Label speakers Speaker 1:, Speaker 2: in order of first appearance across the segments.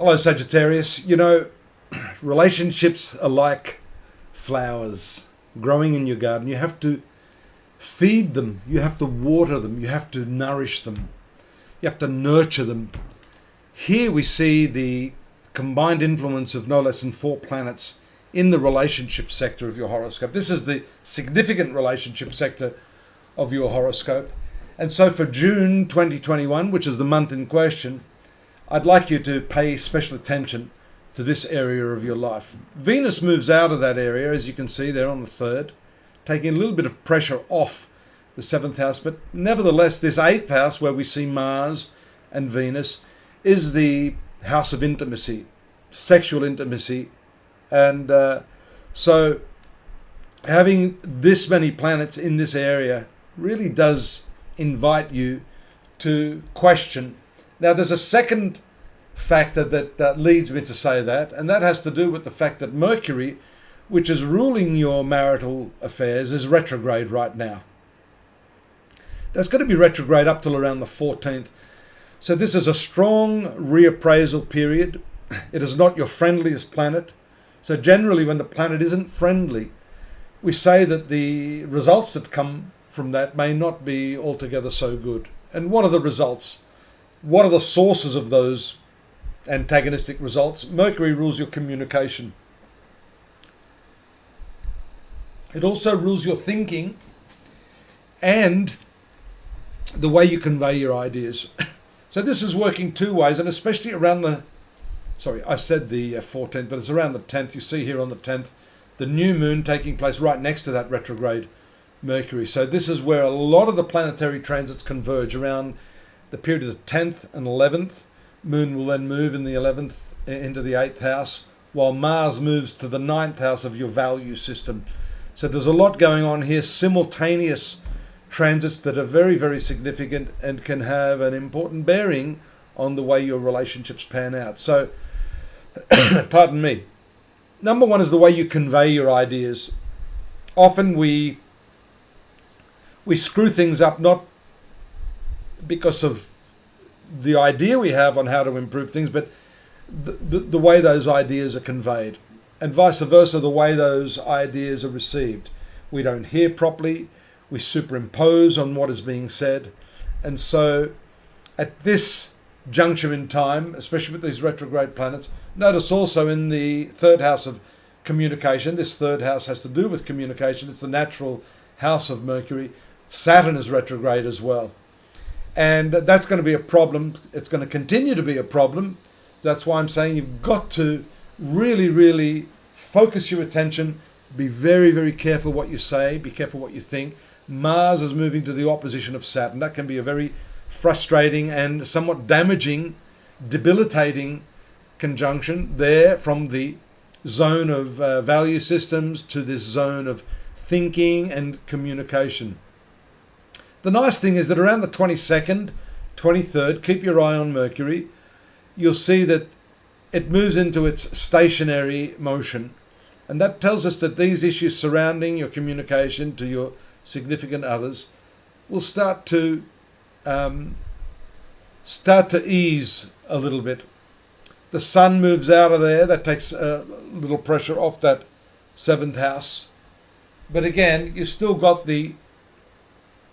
Speaker 1: Hello, Sagittarius. You know, relationships are like flowers growing in your garden. You have to feed them, you have to water them, you have to nourish them, you have to nurture them. Here we see the combined influence of no less than 4 planets in the relationship sector of your horoscope. This is the significant relationship sector of your horoscope. And so for June 2021, which is the month in question, I'd like you to pay special attention to this area of your life. Venus moves out of that area, as you can see there on the 3rd, taking a little bit of pressure off the 7th house. But nevertheless, this 8th house, where we see Mars and Venus, is the house of intimacy, sexual intimacy. And so having this many planets in this area really does invite you to question. Now, there's a second factor that leads me to say that, and that has to do with the fact that Mercury, which is ruling your marital affairs, is retrograde right now. That's going to be retrograde up till around the 14th. So this is a strong reappraisal period. It is not your friendliest planet. So generally, when the planet isn't friendly, we say that the results that come from that may not be altogether so good. And what are the results? What are the sources of those antagonistic results? Mercury rules your communication. It also rules your thinking and the way you convey your ideas. So this is working 2 ways, and especially around the, I said the 14th, but it's around the 10th. You see here on the 10th, the new moon taking place right next to that retrograde Mercury. So this is where a lot of the planetary transits converge around the period of the 10th and 11th. Moon will then move in the 11th into the 8th house, while Mars moves to the 9th house of your value system. So there's a lot going on here, simultaneous transits that are very, very significant and can have an important bearing on the way your relationships pan out. So, pardon me. Number 1 is the way you convey your ideas. Often we screw things up, not because of the idea we have on how to improve things, but the way those ideas are conveyed, and vice versa, the way those ideas are received. We don't hear properly, we superimpose on what is being said. And so at this juncture in time, especially with these retrograde planets, notice also in the 3rd house of communication, this 3rd house has to do with communication, it's the natural house of Mercury. Saturn is retrograde as well. And that's going to be a problem. It's going to continue to be a problem. That's why I'm saying you've got to really, really focus your attention. Be very, very careful what you say. Be careful what you think. Mars is moving to the opposition of Saturn. That can be a very frustrating and somewhat damaging, debilitating conjunction there, from the zone of value systems to this zone of thinking and communication. The nice thing is that around the 22nd, 23rd, keep your eye on Mercury. You'll see that it moves into its stationary motion. And that tells us that these issues surrounding your communication to your significant others will start to ease a little bit. The sun moves out of there. That takes a little pressure off that 7th house. But again, you've still got the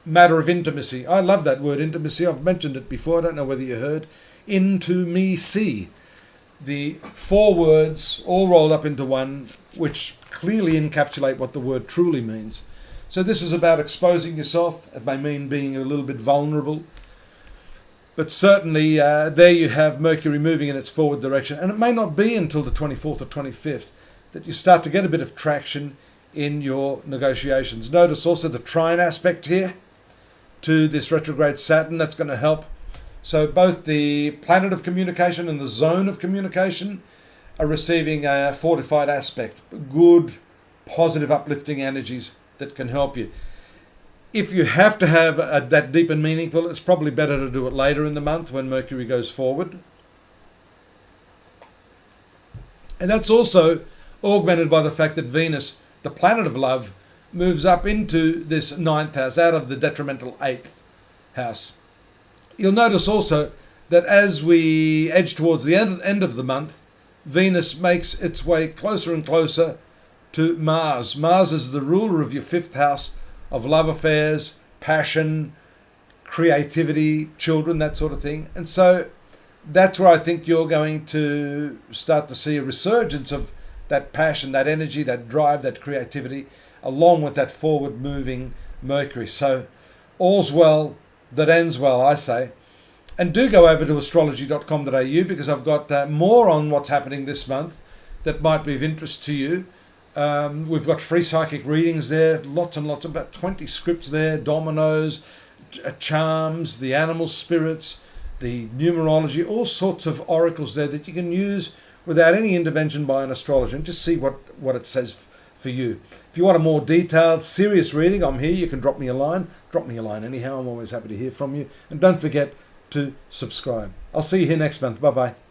Speaker 1: matter of intimacy. I love that word, intimacy. I've mentioned it before. I don't know whether you heard. Into me see. The 4 words all rolled up into one, which clearly encapsulate what the word truly means. So this is about exposing yourself. It may mean being a little bit vulnerable. But certainly there you have Mercury moving in its forward direction. And it may not be until the 24th or 25th that you start to get a bit of traction in your negotiations. Notice also the trine aspect here to this retrograde Saturn. That's going to help. So both the planet of communication and the zone of communication are receiving a fortified aspect, good, positive, uplifting energies that can help you. If you have to have that deep and meaningful, it's probably better to do it later in the month when Mercury goes forward. And that's also augmented by the fact that Venus, the planet of love, moves up into this 9th house, out of the detrimental 8th house. You'll notice also that as we edge towards the end of the month, Venus makes its way closer and closer to Mars. Mars is the ruler of your fifth house of love affairs, passion, creativity, children, that sort of thing. And so that's where I think you're going to start to see a resurgence of that passion, that energy, that drive, that creativity, along with that forward moving Mercury. So all's well that ends well, I say. And do go over to astrology.com.au, because I've got more on what's happening this month that might be of interest to you. We've got free psychic readings there, lots and lots, about 20 scripts there, dominoes, charms, the animal spirits, the numerology, all sorts of oracles there that you can use without any intervention by an astrologer, and just see what it says for you. If you want a more detailed, serious reading, I'm here. You can drop me a line. Drop me a line anyhow. I'm always happy to hear from you. And don't forget to subscribe. I'll see you here next month. Bye-bye.